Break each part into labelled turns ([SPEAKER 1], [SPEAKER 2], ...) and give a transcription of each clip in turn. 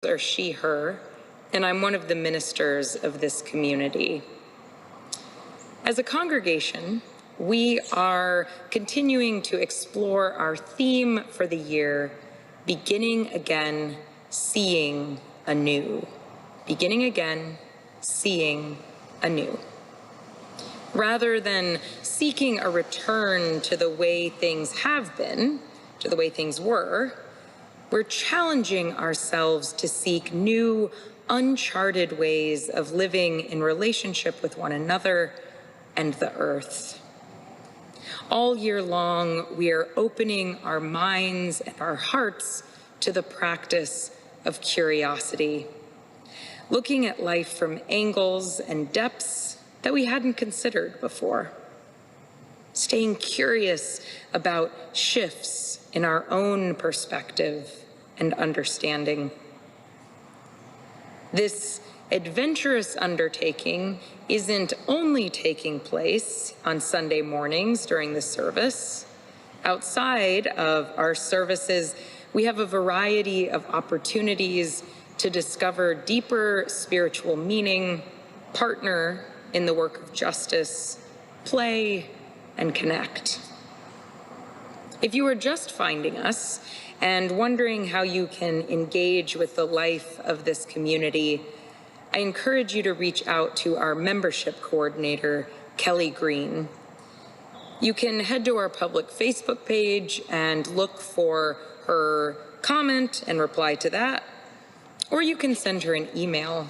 [SPEAKER 1] are she, her, and I'm one of the ministers of this community. As a congregation, we are continuing to explore our theme for the year, beginning again, seeing anew. Beginning again, seeing anew. Rather than seeking a return to the way things have been, to the way things were, we're challenging ourselves to seek new, uncharted ways of living in relationship with one another and the earth. All year long, we are opening our minds and our hearts to the practice of curiosity, looking at life from angles and depths that we hadn't considered before, staying curious about shifts in our own perspective and understanding. This adventurous undertaking isn't only taking place on Sunday mornings during the service. Outside of our services, we have a variety of opportunities to discover deeper spiritual meaning, partner in the work of justice, play, and connect. If you are just finding us and wondering how you can engage with the life of this community, I encourage you to reach out to our membership coordinator, Kelly Green. You can head to our public Facebook page and look for her comment and reply to that, or you can send her an email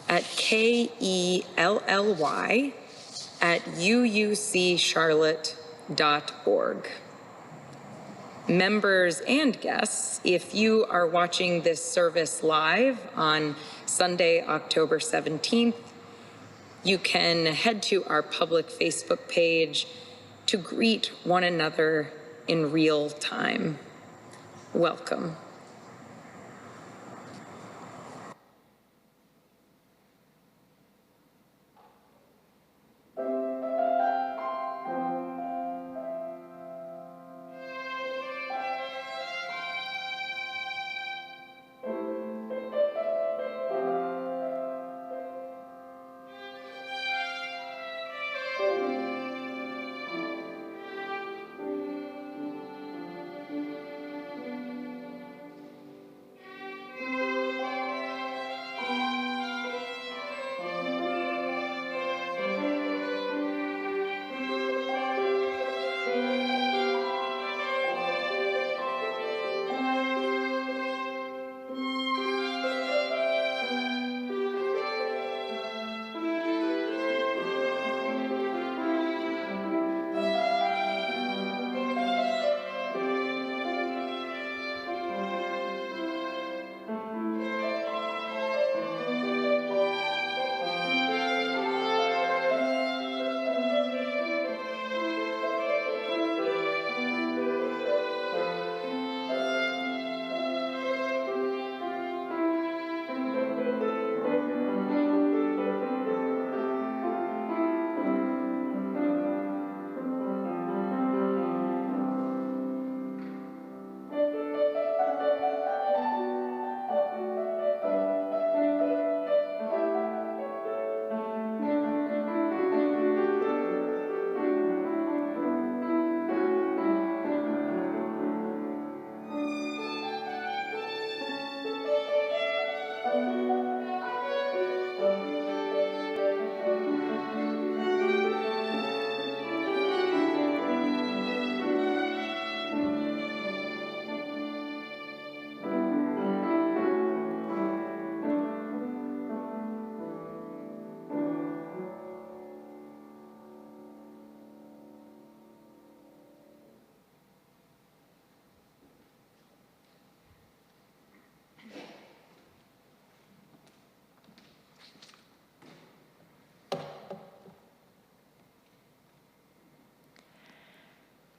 [SPEAKER 1] at kelly@uuccharlotte.org. Members and guests, if you are watching this service live on Sunday, October 17th, you can head to our public Facebook page to greet one another in real time. Welcome.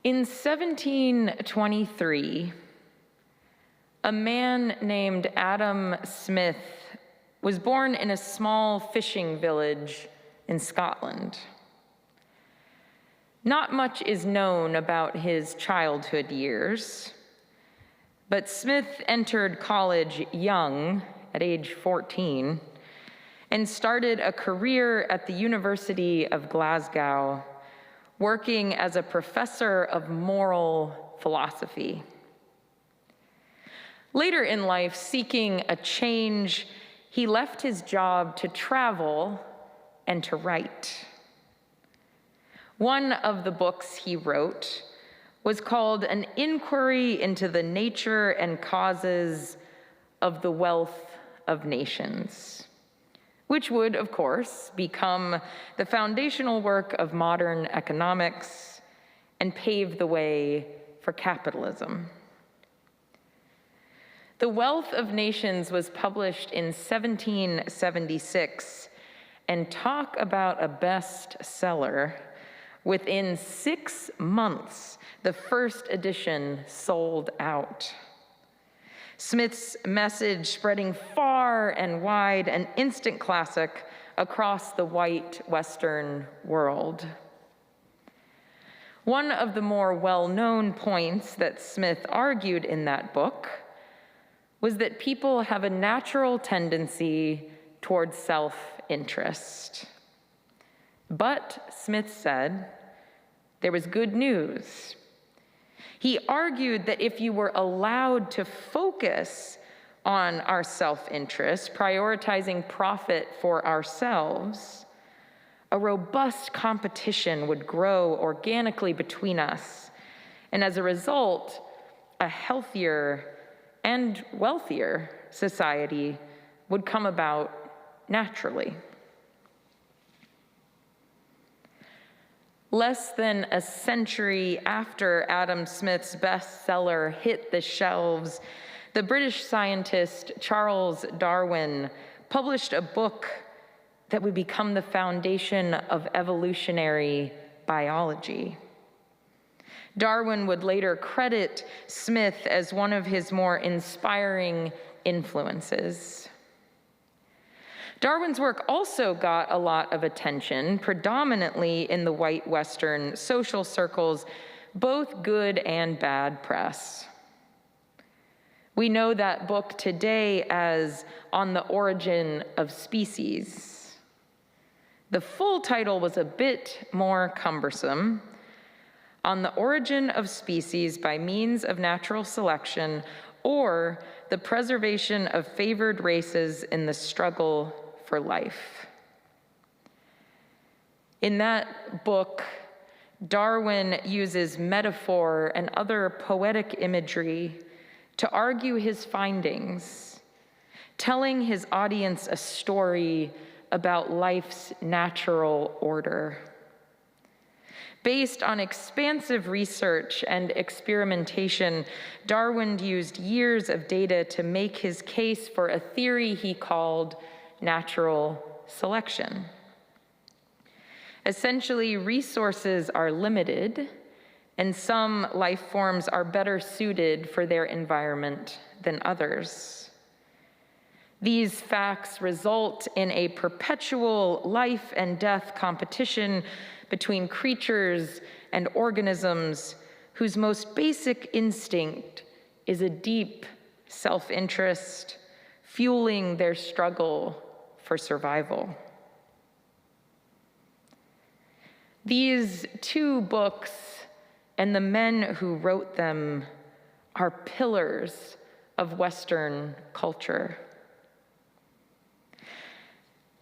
[SPEAKER 1] In 1723, a man named Adam Smith was born in a small fishing village in Scotland. Not much is known about his childhood years, but Smith entered college young at age 14 and started a career at the University of Glasgow, working as a professor of moral philosophy. Later in life, seeking a change, he left his job to travel and to write. One of the books he wrote was called An Inquiry into the Nature and Causes of the Wealth of Nations, which would, of course, become the foundational work of modern economics and pave the way for capitalism. The Wealth of Nations was published in 1776, and talk about a bestseller. Within 6 months, the first edition sold out. Smith's message spreading far and wide, an instant classic across the white Western world. One of the more well-known points that Smith argued in that book was that people have a natural tendency towards self-interest. But, Smith said, there was good news. He argued that if you were allowed to focus on our self-interest, prioritizing profit for ourselves, a robust competition would grow organically between us, and as a result, a healthier and wealthier society would come about naturally. Less than a century after Adam Smith's bestseller hit the shelves, the British scientist Charles Darwin published a book that would become the foundation of evolutionary biology. Darwin would later credit Smith as one of his more inspiring influences. Darwin's work also got a lot of attention, predominantly in the white Western social circles, both good and bad press. We know that book today as On the Origin of Species. The full title was a bit more cumbersome: On the Origin of Species by Means of Natural Selection, or the Preservation of Favored Races in the Struggle for Life. In that book, Darwin uses metaphor and other poetic imagery to argue his findings, telling his audience a story about life's natural order. Based on expansive research and experimentation, Darwin used years of data to make his case for a theory he called natural selection. Essentially, resources are limited, and some life forms are better suited for their environment than others. These facts result in a perpetual life and death competition between creatures and organisms whose most basic instinct is a deep self-interest, fueling their struggle for survival. These two books and the men who wrote them are pillars of Western culture.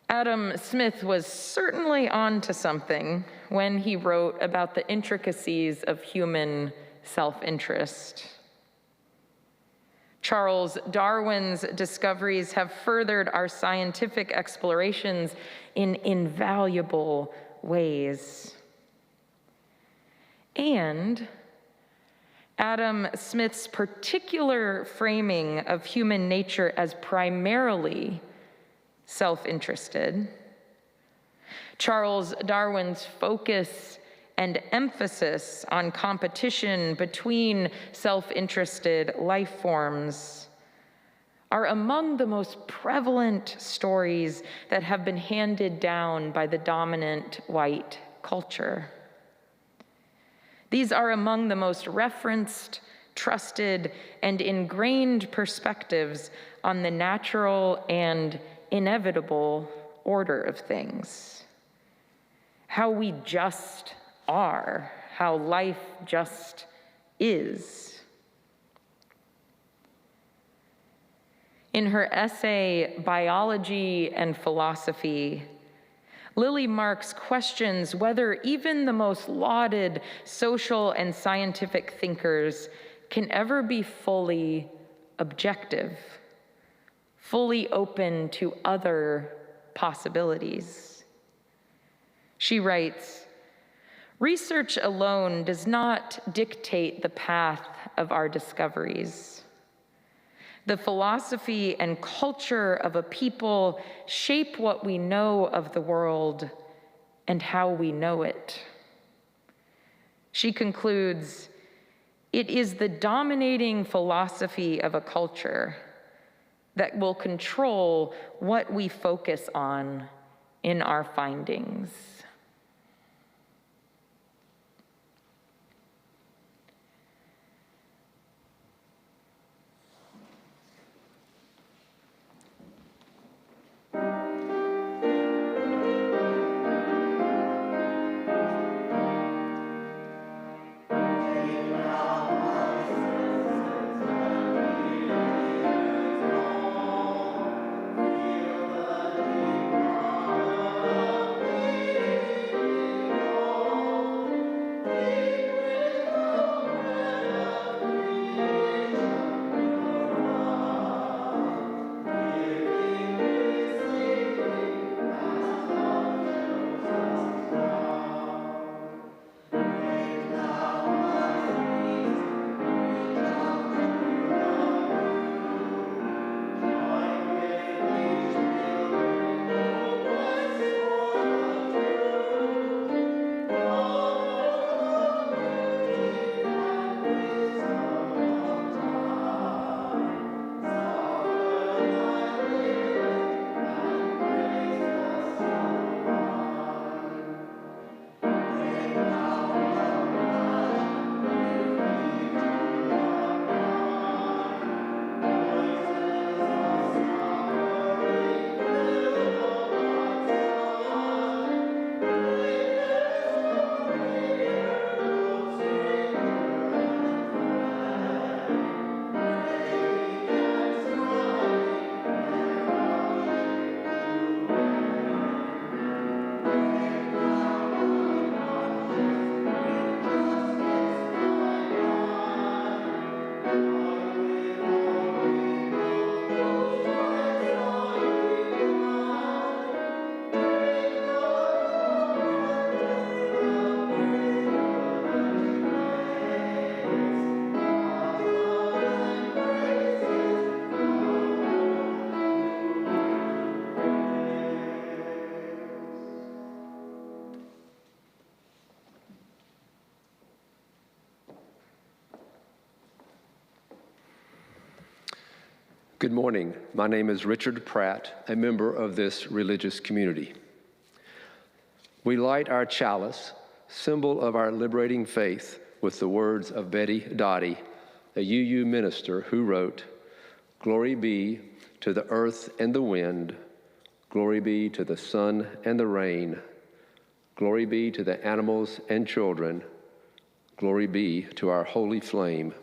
[SPEAKER 1] Adam Smith was certainly onto something when he wrote about the intricacies of human self-interest. Charles Darwin's discoveries have furthered our scientific explorations in invaluable ways. And Adam Smith's particular framing of human nature as primarily self-interested, Charles Darwin's focus and emphasis on competition between self-interested life forms are among the most prevalent stories that have been handed down by the dominant white culture. These are among the most referenced, trusted and ingrained perspectives on the natural and inevitable order of things. How we just are, how life just is. In her essay, Biology and Philosophy, Lily Marks questions whether even the most lauded social and scientific thinkers can ever be fully objective, fully open to other possibilities. She writes, "Research alone does not dictate the path of our discoveries. The philosophy and culture of a people shape what we know of the world and how we know it." She concludes, "It is the dominating philosophy of a culture that will control what we focus on in our findings."
[SPEAKER 2] Good morning. My name is Richard Pratt, a member of this religious community. We light our chalice, symbol of our liberating faith, with the words of Betty Dottie, a UU minister who wrote, "Glory be to the earth and the wind, glory be to the sun and the rain, glory be to the animals and children, glory be to our holy flame,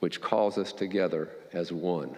[SPEAKER 2] which calls us together as one."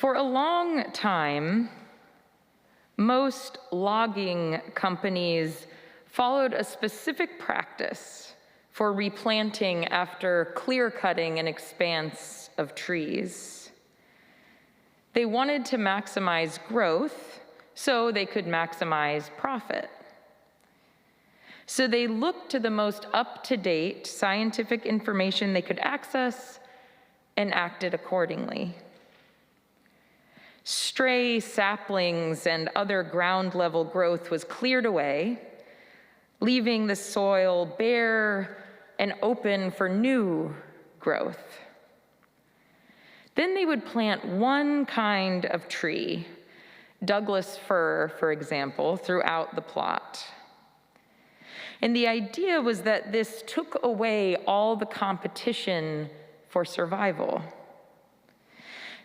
[SPEAKER 1] For a long time, most logging companies followed a specific practice for replanting after clear-cutting an expanse of trees. They wanted to maximize growth so they could maximize profit. So they looked to the most up-to-date scientific information they could access and acted accordingly. Stray saplings and other ground-level growth was cleared away, leaving the soil bare and open for new growth. Then they would plant one kind of tree, Douglas fir, for example, throughout the plot. And the idea was that this took away all the competition for survival.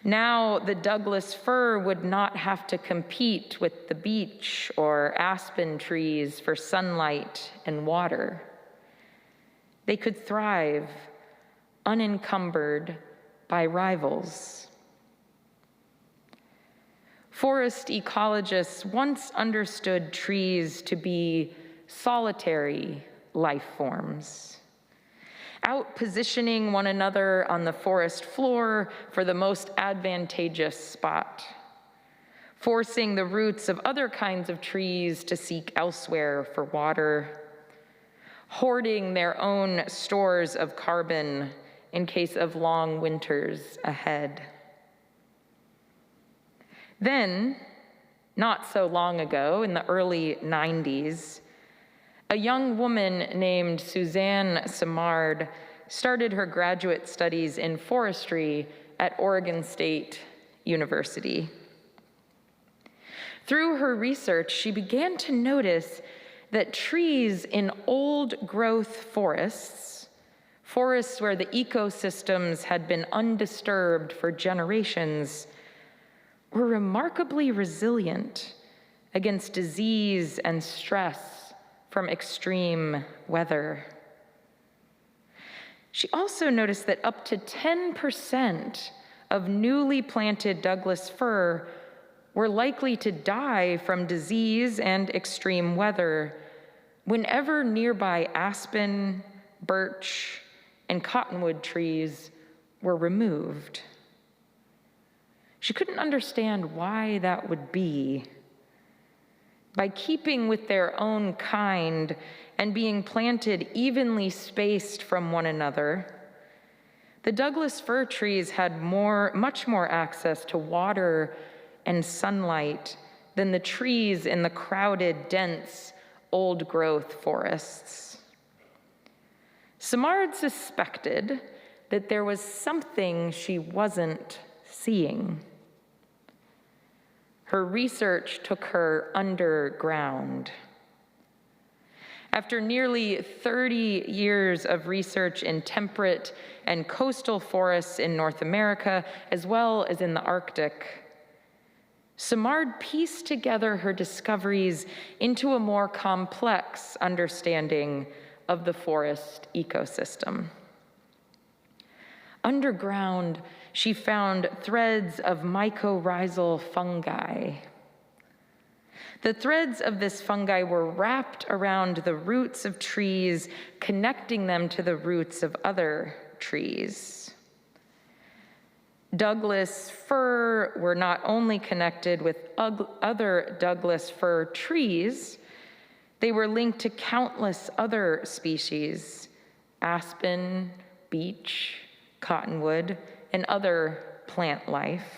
[SPEAKER 1] Now the Douglas fir would not have to compete with the beech or aspen trees for sunlight and water. They could thrive unencumbered by rivals. Forest ecologists once understood trees to be solitary life forms, out-positioning one another on the forest floor for the most advantageous spot, forcing the roots of other kinds of trees to seek elsewhere for water, hoarding their own stores of carbon in case of long winters ahead. Then, not so long ago, in the early 90s, a young woman named Suzanne Simard started her graduate studies in forestry at Oregon State University. Through her research, she began to notice that trees in old-growth forests, forests where the ecosystems had been undisturbed for generations, were remarkably resilient against disease and stress from extreme weather. She also noticed that up to 10% of newly planted Douglas fir were likely to die from disease and extreme weather whenever nearby aspen, birch, and cottonwood trees were removed. She couldn't understand why that would be. By keeping with their own kind and being planted evenly spaced from one another, the Douglas fir trees had much more access to water and sunlight than the trees in the crowded, dense, old-growth forests. Simard suspected that there was something she wasn't seeing. Her research took her underground. After nearly 30 years of research in temperate and coastal forests in North America, as well as in the Arctic, Simard pieced together her discoveries into a more complex understanding of the forest ecosystem. Underground, she found threads of mycorrhizal fungi. The threads of this fungi were wrapped around the roots of trees, connecting them to the roots of other trees. Douglas fir were not only connected with other Douglas fir trees, they were linked to countless other species, aspen, beech, cottonwood, and other plant life.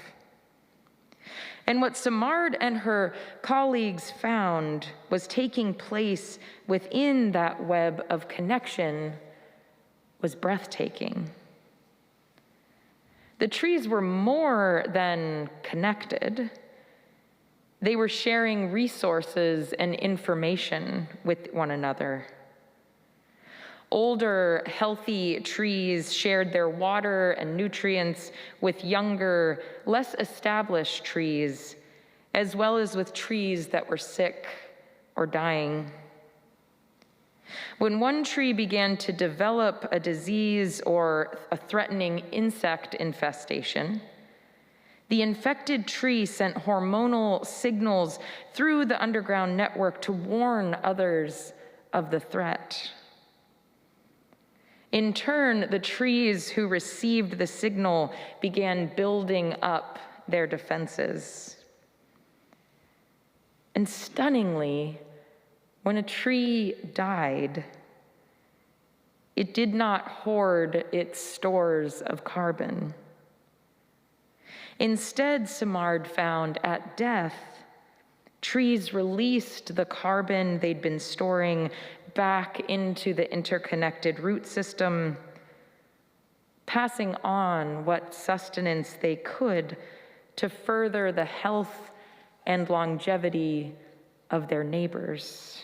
[SPEAKER 1] And what Simard and her colleagues found was taking place within that web of connection was breathtaking. The trees were more than connected. They were sharing resources and information with one another. Older, healthy trees shared their water and nutrients with younger, less established trees, as well as with trees that were sick or dying. When one tree began to develop a disease or a threatening insect infestation, The infected tree sent hormonal signals through the underground network to warn others of the threat. In turn, the trees who received the signal began building up their defenses. And stunningly, when a tree died, it did not hoard its stores of carbon. Instead, Simard found at death, trees released the carbon they'd been storing back into the interconnected root system, passing on what sustenance they could to further the health and longevity of their neighbors.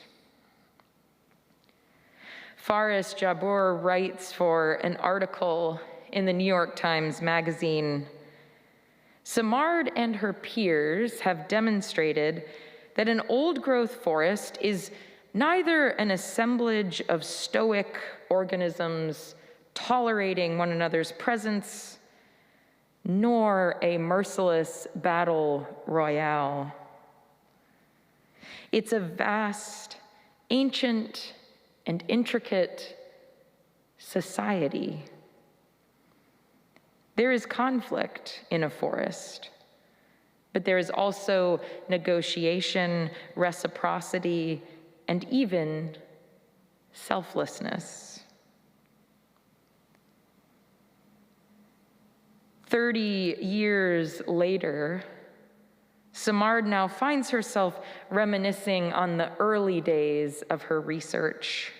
[SPEAKER 1] Faris Jabbour writes for an article in the New York Times Magazine, Simard and her peers have demonstrated that an old-growth forest is neither an assemblage of stoic organisms tolerating one another's presence, nor a merciless battle royale. It's a vast, ancient, and intricate society. There is conflict in a forest, but there is also negotiation, reciprocity, and even selflessness. 30 years later, Simard now finds herself reminiscing on the early days of her research.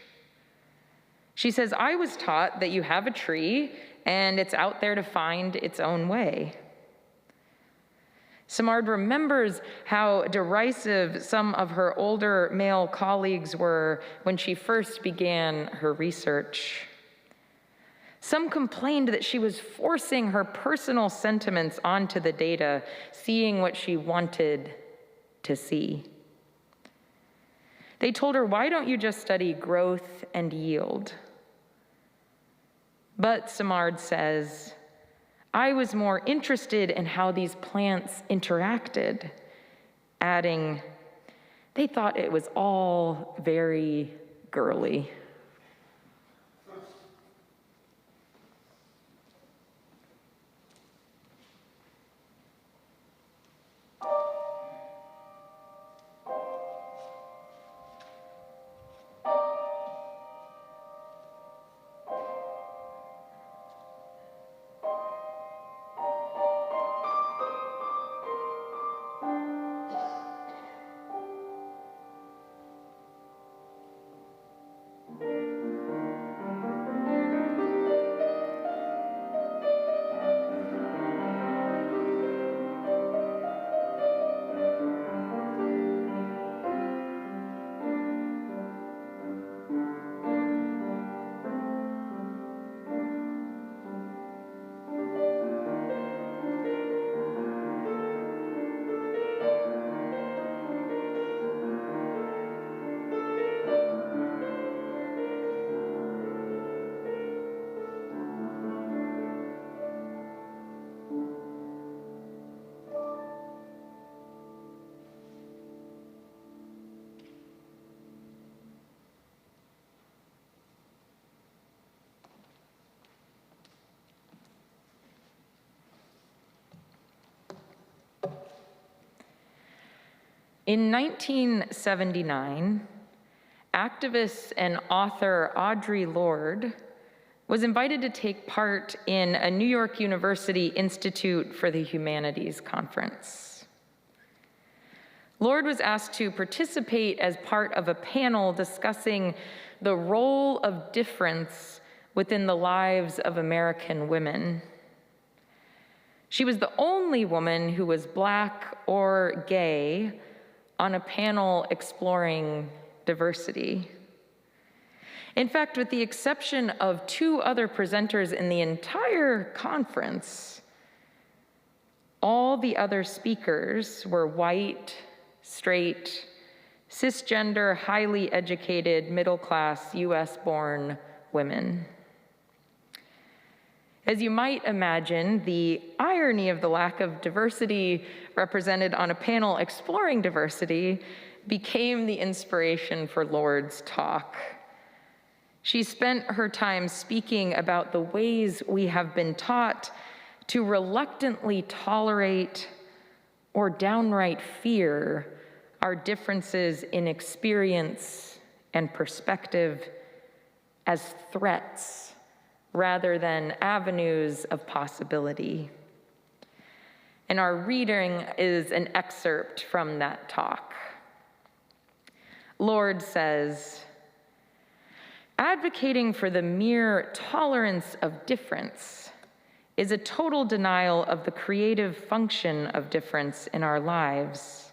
[SPEAKER 1] She says, I was taught that you have a tree and it's out there to find its own way. Simard remembers how derisive some of her older male colleagues were when she first began her research. Some complained that she was forcing her personal sentiments onto the data, seeing what she wanted to see. They told her, why don't you just study growth and yield? But Simard says, I was more interested in how these plants interacted, adding, they thought it was all very girly. In 1979, activist and author Audre Lorde was invited to take part in a New York University Institute for the Humanities conference. Lorde was asked to participate as part of a panel discussing the role of difference within the lives of American women. She was the only woman who was Black or gay on a panel exploring diversity. In fact, with the exception of 2 other presenters in the entire conference, all the other speakers were white, straight, cisgender, highly educated, middle-class, US-born women. As you might imagine, the irony of the lack of diversity represented on a panel exploring diversity became the inspiration for Lord's talk. She spent her time speaking about the ways we have been taught to reluctantly tolerate or downright fear our differences in experience and perspective as threats rather than avenues of possibility. And our reading is an excerpt from that talk. Lord says, advocating for the mere tolerance of difference is a total denial of the creative function of difference in our lives.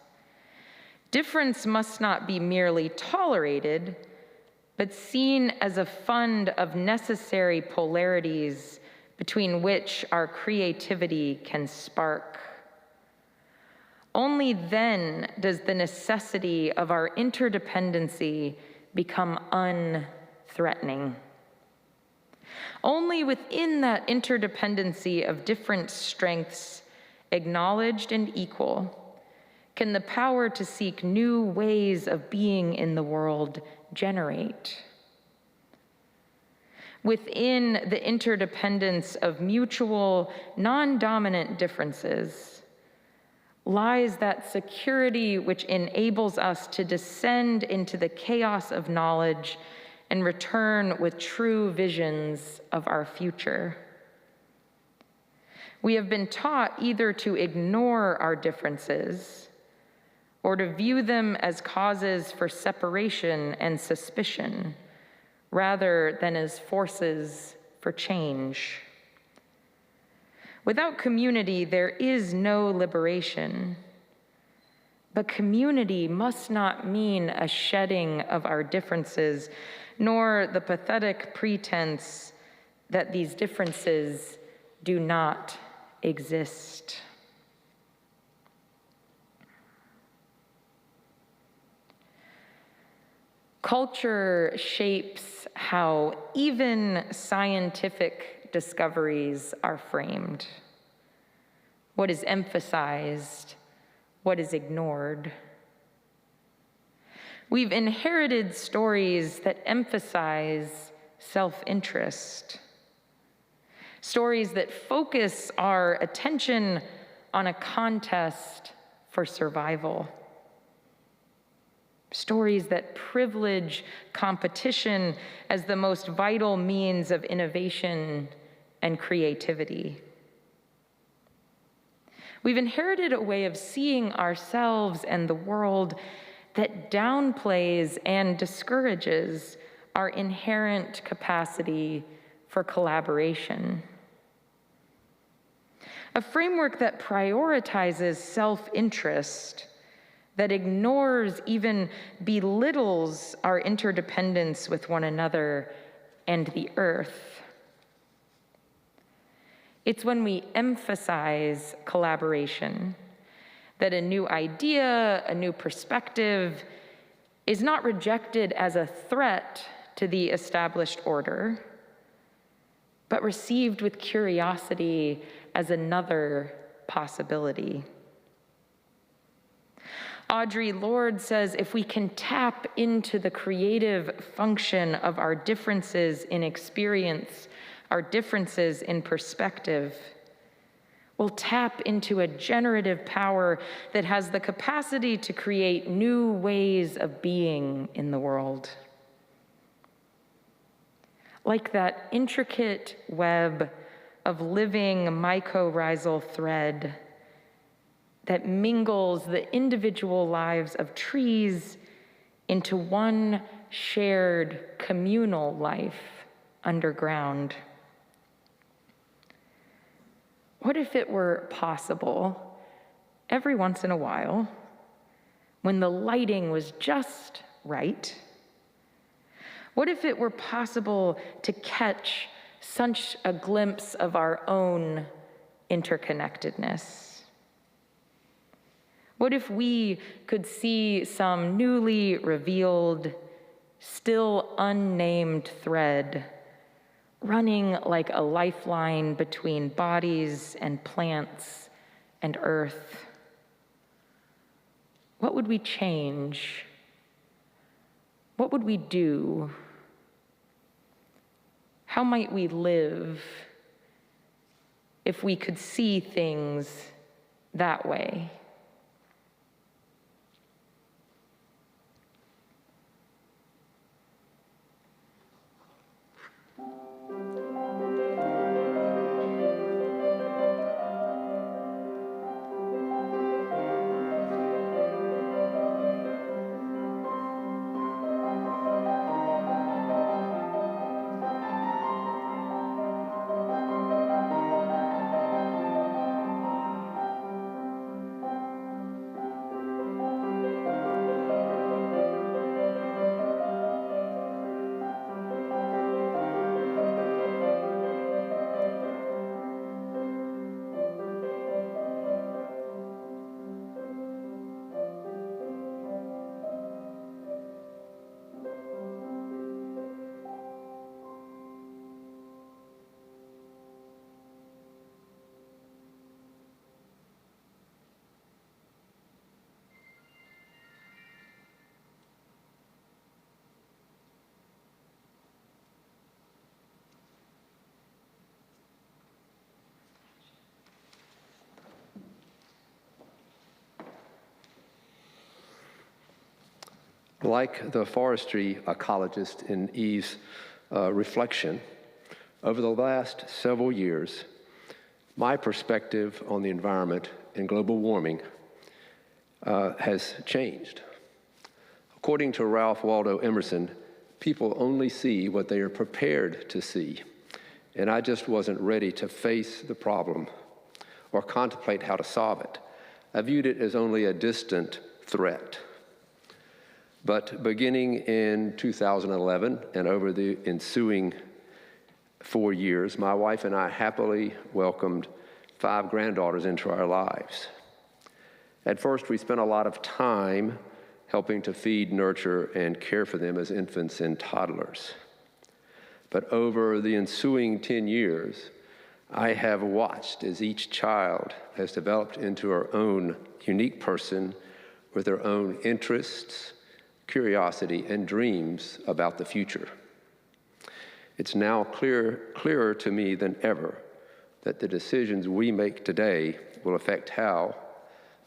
[SPEAKER 1] Difference must not be merely tolerated, but seen as a fund of necessary polarities between which our creativity can spark. Only then does the necessity of our interdependency become unthreatening. Only within that interdependency of different strengths, acknowledged and equal, can the power to seek new ways of being in the world generate. Within the interdependence of mutual, non-dominant differences lies that security which enables us to descend into the chaos of knowledge and return with true visions of our future. We have been taught either to ignore our differences or to view them as causes for separation and suspicion, rather than as forces for change. Without community, there is no liberation. But community must not mean a shedding of our differences, nor the pathetic pretense that these differences do not exist. Culture shapes how even scientific discoveries are framed. What is emphasized, what is ignored. We've inherited stories that emphasize self-interest, stories that focus our attention on a contest for survival. Stories that privilege competition as the most vital means of innovation and creativity. We've inherited a way of seeing ourselves and the world that downplays and discourages our inherent capacity for collaboration. A framework that prioritizes self-interest, that ignores, even belittles our interdependence with one another and the earth. It's when we emphasize collaboration that a new idea, a new perspective is not rejected as a threat to the established order, but received with curiosity as another possibility. Audre Lorde says, if we can tap into the creative function of our differences in experience, our differences in perspective, we'll tap into a generative power that has the capacity to create new ways of being in the world. Like that intricate web of living mycorrhizal thread that mingles the individual lives of trees into one shared communal life underground. What if it were possible, every once in a while, when the lighting was just right, what if it were possible to catch such a glimpse of our own interconnectedness? What if we could see some newly revealed, still unnamed thread running like a lifeline between bodies and plants and earth, what would we change? What would we do? How might we live if we could see things that way?
[SPEAKER 2] Like the forestry ecologist in Eve's reflection, over the last several years, my perspective on the environment and global warming has changed. According to Ralph Waldo Emerson, people only see what they are prepared to see, and I just wasn't ready to face the problem or contemplate how to solve it. I viewed it as only a distant threat. But beginning in 2011 and over the ensuing 4 years, my wife and I happily welcomed 5 granddaughters into our lives. At first, we spent a lot of time helping to feed, nurture, and care for them as infants and toddlers. But over the ensuing 10 years, I have watched as each child has developed into her own unique person with their own interests, curiosity, and dreams about the future. It's now clearer to me than ever that the decisions we make today will affect how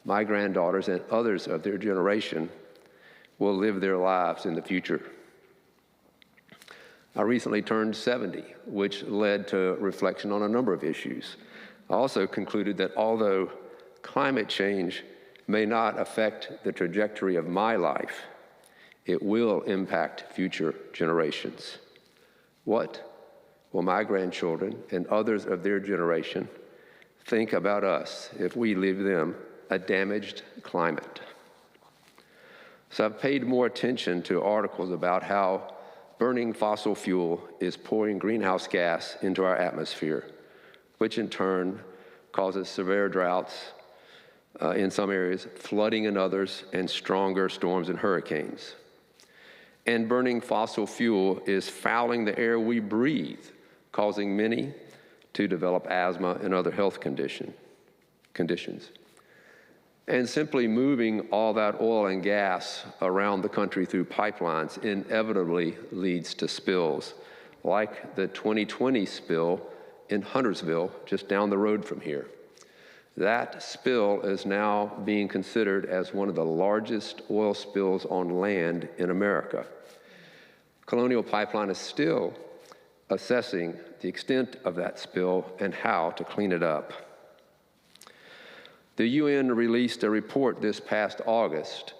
[SPEAKER 2] my granddaughters and others of their generation will live their lives in the future. I recently turned 70, which led to reflection on a number of issues. I also concluded that although climate change may not affect the trajectory of my life, it will impact future generations. What will my grandchildren and others of their generation think about us if we leave them a damaged climate? So I've paid more attention to articles about how burning fossil fuel is pouring greenhouse gas into our atmosphere, which in turn causes severe droughts in some areas, flooding in others, and stronger storms and hurricanes. And burning fossil fuel is fouling the air we breathe, causing many to develop asthma and other health conditions. And simply moving all that oil and gas around the country through pipelines inevitably leads to spills, like the 2020 spill in Huntersville, just down the road from here. That spill is now being considered as one of the largest oil spills on land in America. Colonial Pipeline is still assessing the extent of that spill and how to clean it up. The UN released a report this past August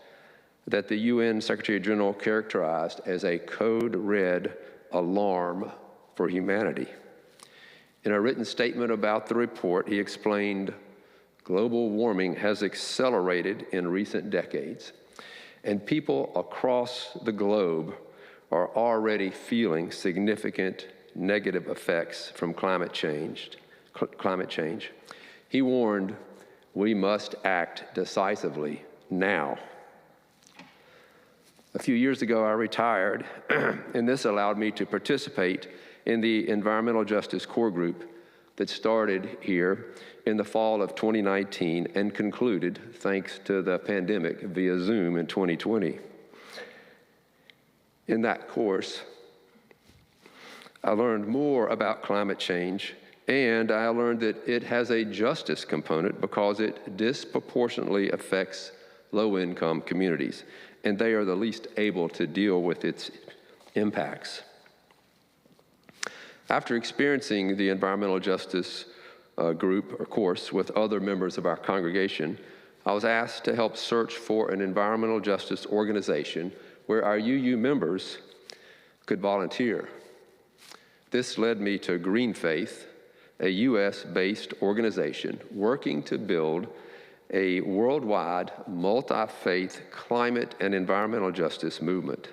[SPEAKER 2] that the UN Secretary General characterized as a code red alarm for humanity. In a written statement about the report, he explained, global warming has accelerated in recent decades, and people across the globe are already feeling significant negative effects from climate change. He warned, we must act decisively now. A few years ago, I retired, and this allowed me to participate in the Environmental Justice Core Group that started here in the fall of 2019 and concluded, thanks to the pandemic, via Zoom in 2020. In that course, I learned more about climate change, and I learned that it has a justice component because it disproportionately affects low-income communities, and they are the least able to deal with its impacts. After experiencing the environmental justice group or course with other members of our congregation, I was asked to help search for an environmental justice organization where our UU members could volunteer. This led me to Green Faith, a US-based organization working to build a worldwide multi-faith climate and environmental justice movement.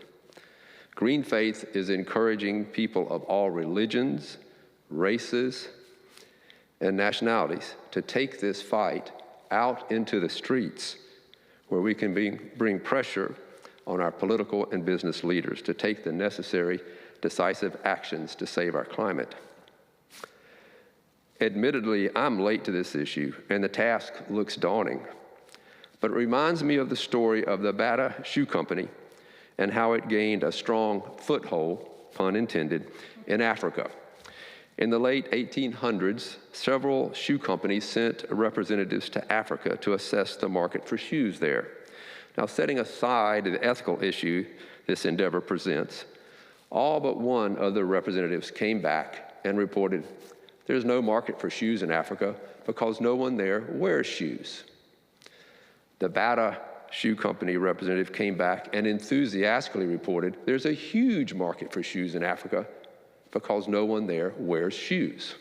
[SPEAKER 2] Green Faith is encouraging people of all religions, races, and nationalities to take this fight out into the streets where we can bring pressure on our political and business leaders to take the necessary decisive actions to save our climate. Admittedly, I'm late to this issue, and the task looks daunting, but it reminds me of the story of the Bata Shoe Company and how it gained a strong foothold, pun intended, in Africa. In the late 1800s, several shoe companies sent representatives to Africa to assess the market for shoes there. Now, setting aside the ethical issue this endeavor presents, all but one of the representatives came back and reported, "There's no market for shoes in Africa because no one there wears shoes." The Bata Shoe Company representative came back and enthusiastically reported, "There's a huge market for shoes in Africa because no one there wears shoes."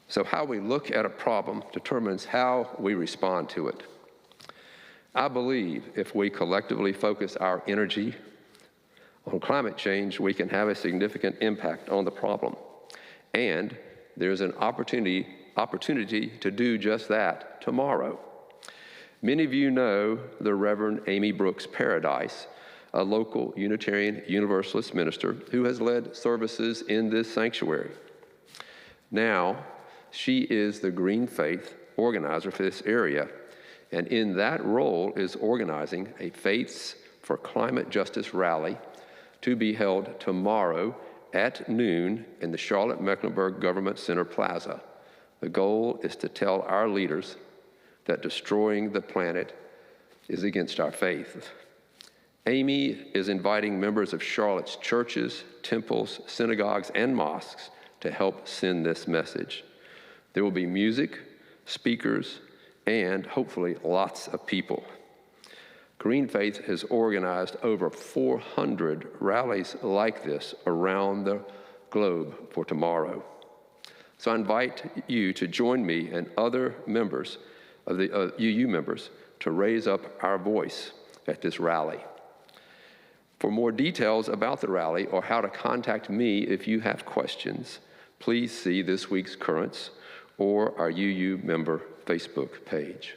[SPEAKER 2] So how we look at a problem determines how we respond to it. I believe if we collectively focus our energy on climate change, we can have a significant impact on the problem. And there's an opportunity to do just that tomorrow. Many of you know the Reverend Amy Brooks Paradise, a local Unitarian Universalist minister who has led services in this sanctuary. Now, she is the Green Faith organizer for this area, and in that role is organizing a Faiths for Climate Justice rally to be held tomorrow at noon in the Charlotte-Mecklenburg Government Center Plaza. The goal is to tell our leaders that destroying the planet is against our faith. Amy is inviting members of Charlotte's churches, temples, synagogues, and mosques to help send this message. There will be music, speakers, and hopefully lots of people. Green Faith has organized over 400 rallies like this around the globe for tomorrow. So I invite you to join me and other members of the UU members to raise up our voice at this rally. For more details about the rally or how to contact me if you have questions, please see this week's Currents or our UU member Facebook page.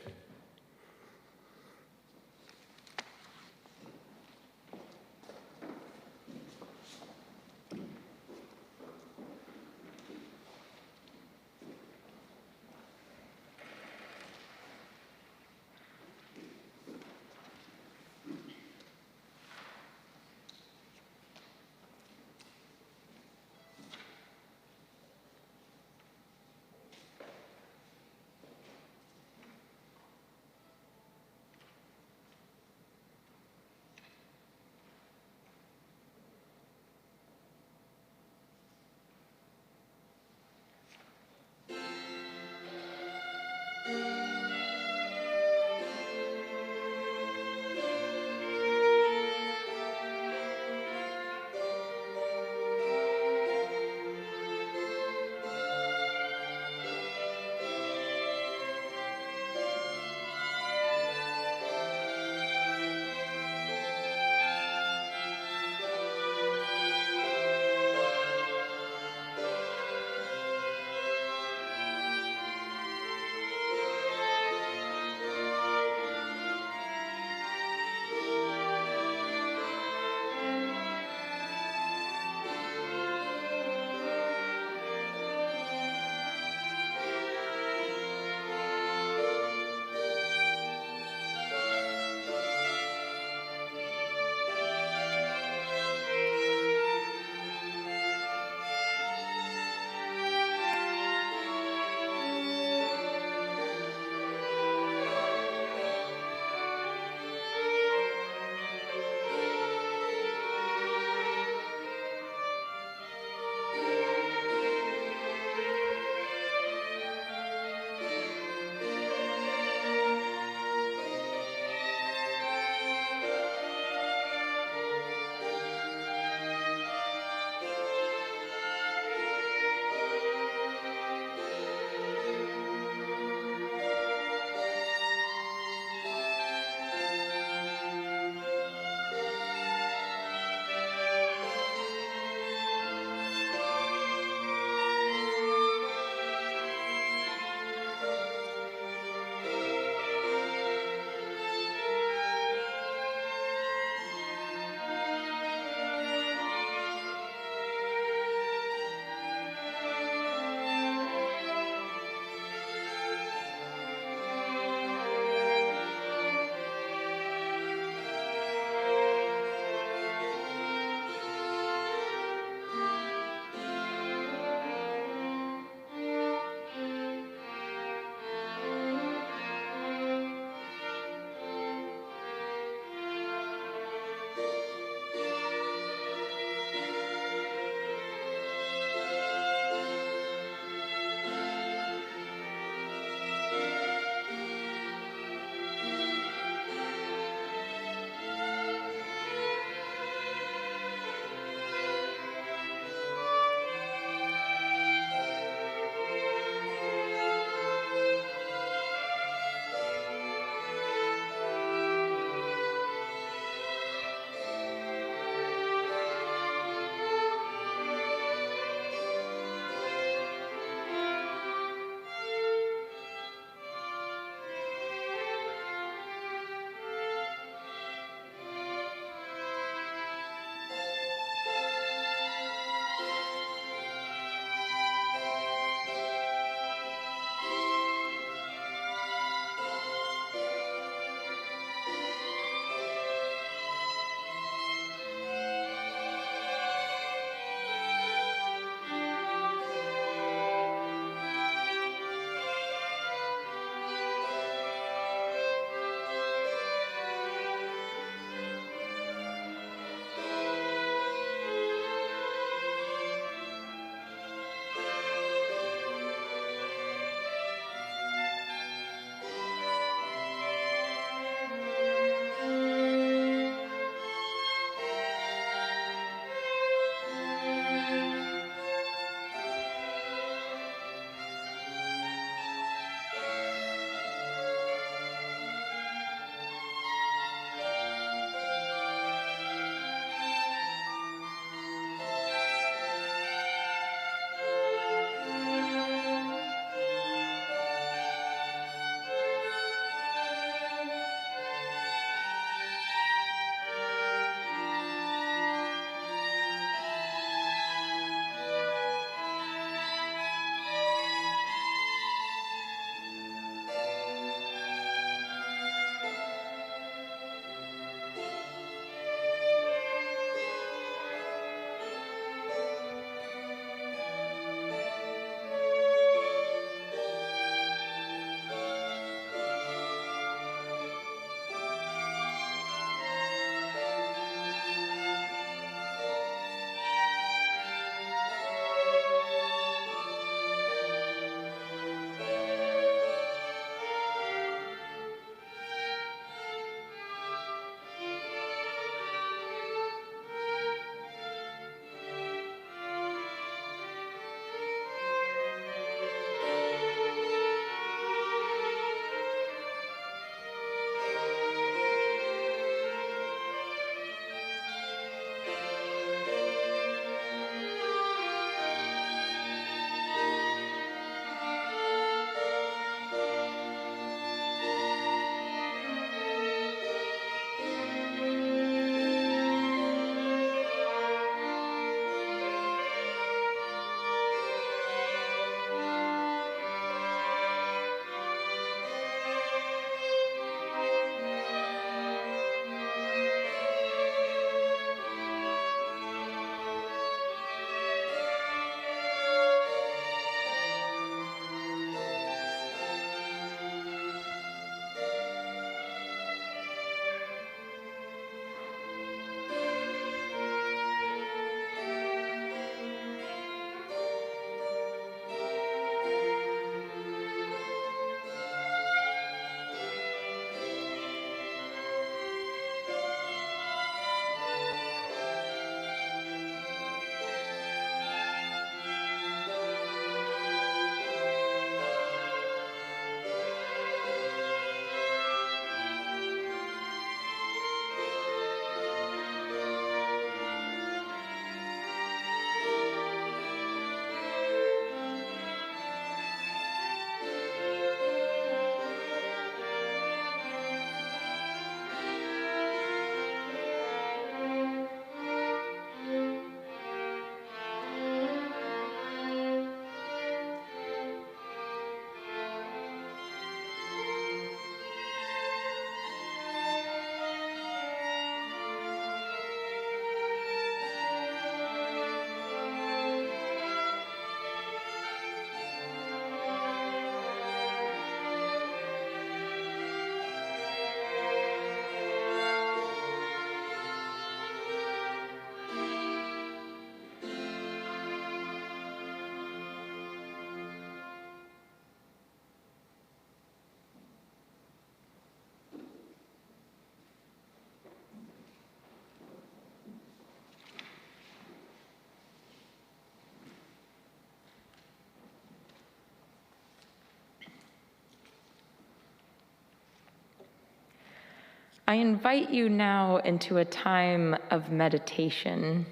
[SPEAKER 1] I invite you now into a time of meditation.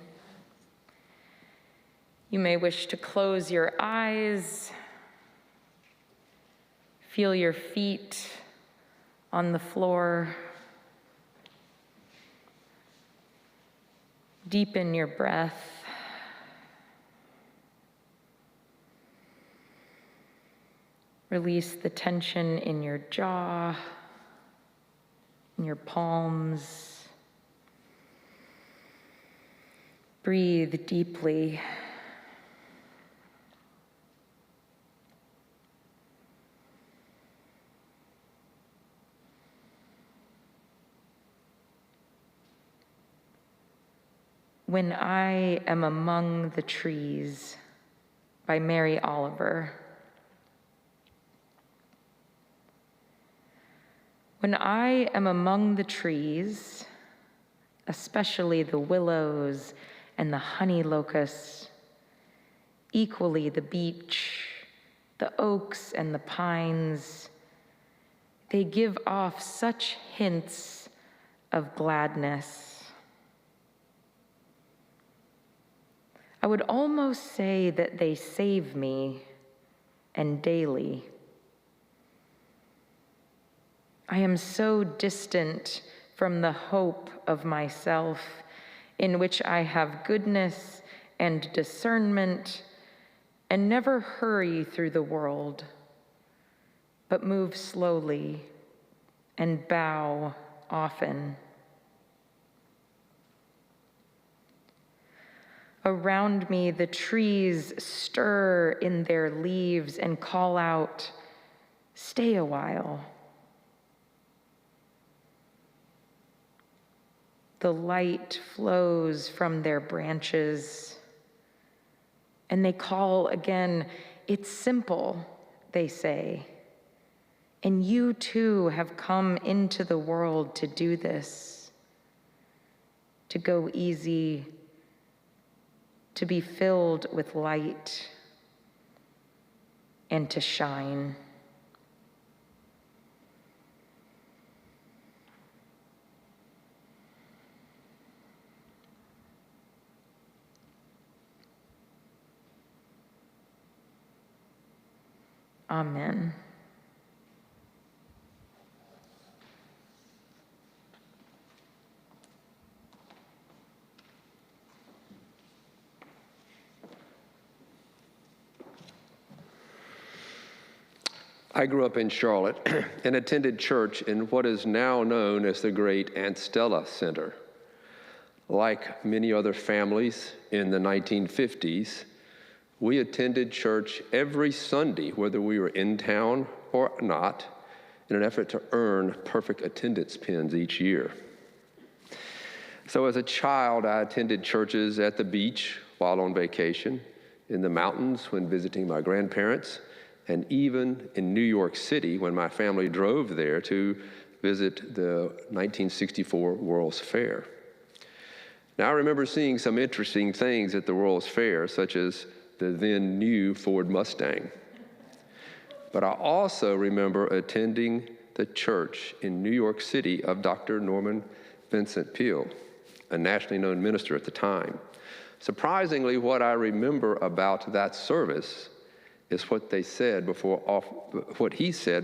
[SPEAKER 1] You may wish to close your eyes, feel your feet on the floor, deepen your breath. Release the tension in your jaw, in your palms. Breathe deeply. When I Am Among the Trees by Mary Oliver. When I am among the trees, especially the willows and the honey locusts, equally the beech, the oaks and the pines, they give off such hints of gladness. I would almost say that they save me, and daily. I am so distant from the hope of myself, in which I have goodness and discernment, and never hurry through the world, but move slowly and bow often. Around me, the trees stir in their leaves and call out, "Stay a while." The light flows from their branches, and they call again, "It's simple," they say. And you too have come into the world to do this, to go easy, to be filled with light, and to shine. Amen.
[SPEAKER 2] I grew up in Charlotte and attended church in what is now known as the Great Aunt Stella Center. Like many other families in the 1950s, we attended church every Sunday, whether we were in town or not, in an effort to earn perfect attendance pins each year. So as a child, I attended churches at the beach while on vacation, in the mountains when visiting my grandparents, and even in New York City when my family drove there to visit the 1964 World's Fair. Now, I remember seeing some interesting things at the World's Fair, such as the then new Ford Mustang. But I also remember attending the church in New York City of Dr. Norman Vincent Peale, a nationally known minister at the time. Surprisingly, what I remember about that service is what he said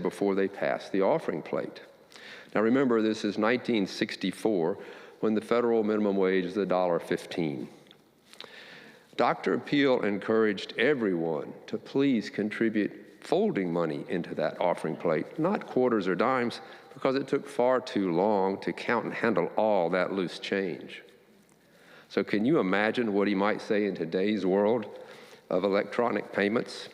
[SPEAKER 2] before they passed the offering plate. Now remember, this is 1964, when the federal minimum wage is $1.15. Dr. Peale encouraged everyone to please contribute folding money into that offering plate, not quarters or dimes, because it took far too long to count and handle all that loose change. So can you imagine what he might say in today's world of electronic payments?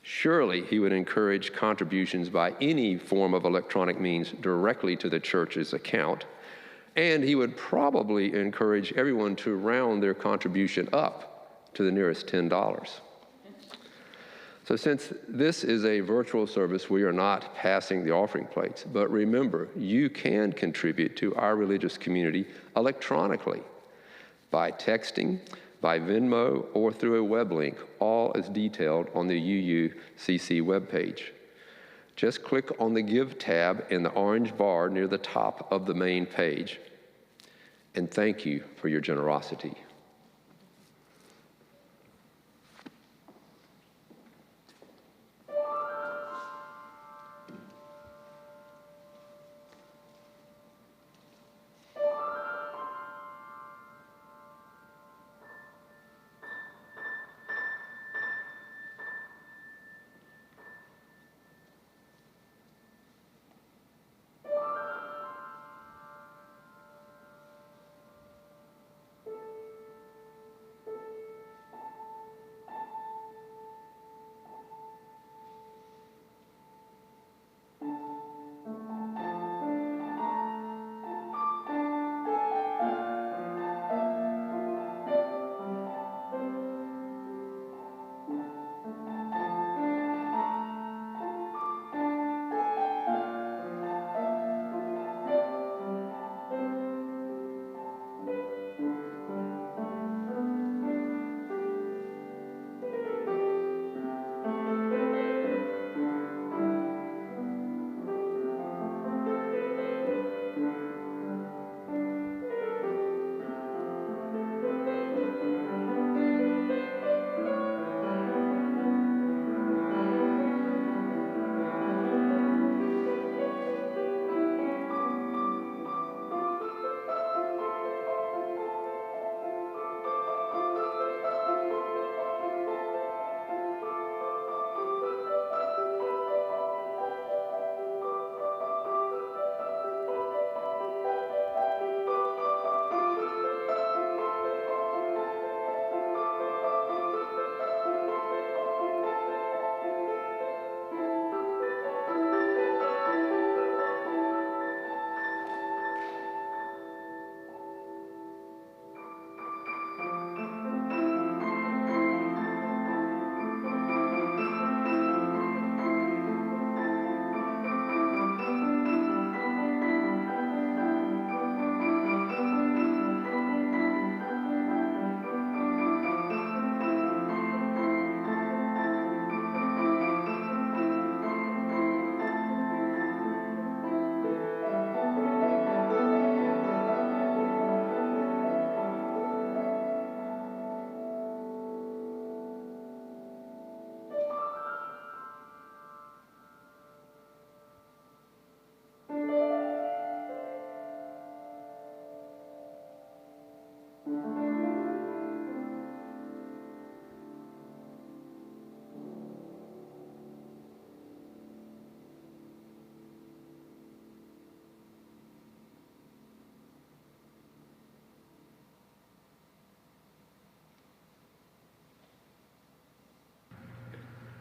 [SPEAKER 2] Surely he would encourage contributions by any form of electronic means directly to the church's account, and he would probably encourage everyone to round their contribution up to the nearest $10. So since this is a virtual service, we are not passing the offering plates, but remember, you can contribute to our religious community electronically by texting, by Venmo, or through a web link, all as detailed on the UUCC webpage. Just click on the Give tab in the orange bar near the top of the main page. And thank you for your generosity.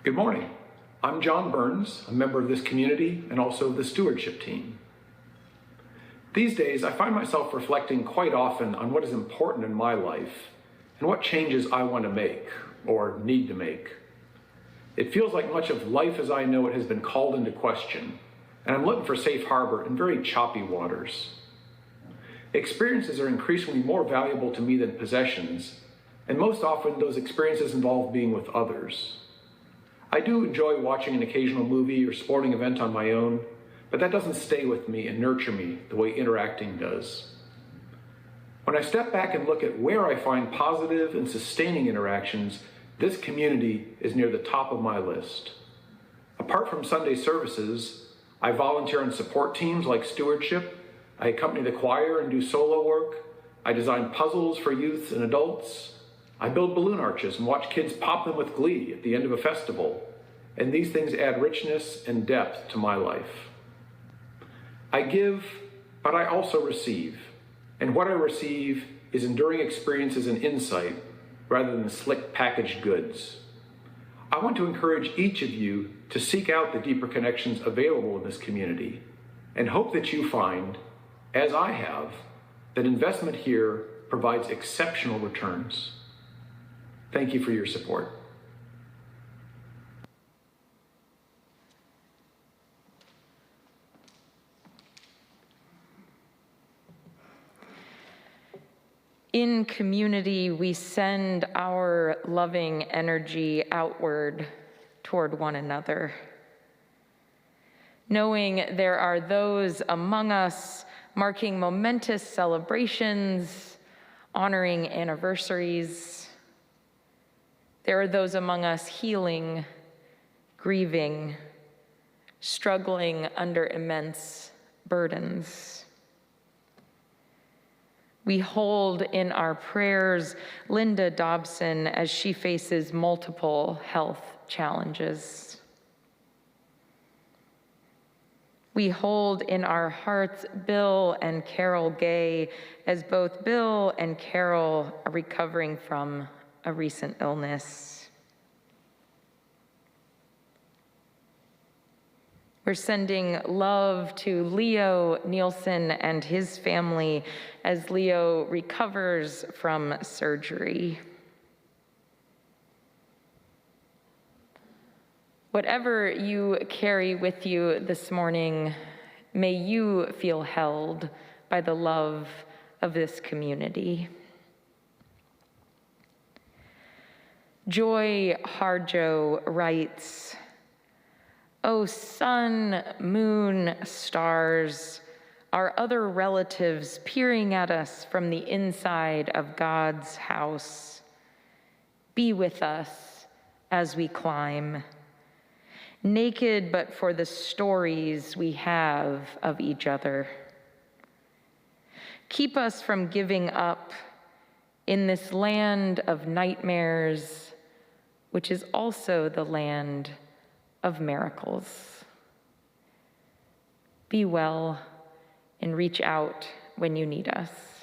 [SPEAKER 3] Good morning. I'm John Burns, a member of this community and also the stewardship team. These days, I find myself reflecting quite often on what is important in my life and what changes I want to make or need to make. It feels like much of life as I know it has been called into question, and I'm looking for safe harbor in very choppy waters. Experiences are increasingly more valuable to me than possessions, and most often those experiences involve being with others. I do enjoy watching an occasional movie or sporting event on my own, but that doesn't stay with me and nurture me the way interacting does. When I step back and look at where I find positive and sustaining interactions, this community is near the top of my list. Apart from Sunday services, I volunteer on support teams like stewardship, I accompany the choir and do solo work, I design puzzles for youth and adults, I build balloon arches and watch kids pop them with glee at the end of a festival, and these things add richness and depth to my life. I give, but I also receive, and what I receive is enduring experiences and insight rather than slick packaged goods. I want to encourage each of you to seek out the deeper connections available in this community and hope that you find, as I have, that investment here provides exceptional returns. Thank you for your support.
[SPEAKER 1] In community, we send our loving energy outward toward one another. knowing there are those among us marking momentous celebrations, honoring anniversaries. There are those among us healing, grieving, struggling under immense burdens. We hold in our prayers Linda Dobson as she faces multiple health challenges. We hold in our hearts Bill and Carol Gay as both Bill and Carol are recovering from a recent illness. We're sending love to Leo Nielsen and his family as Leo recovers from surgery. Whatever you carry with you this morning, may you feel held by the love of this community. Joy Harjo writes, "Oh, sun, moon, stars, our other relatives peering at us from the inside of God's house, be with us as we climb, naked but for the stories we have of each other. Keep us from giving up in this land of nightmares, which is also the land of miracles. Be well and reach out when you need us."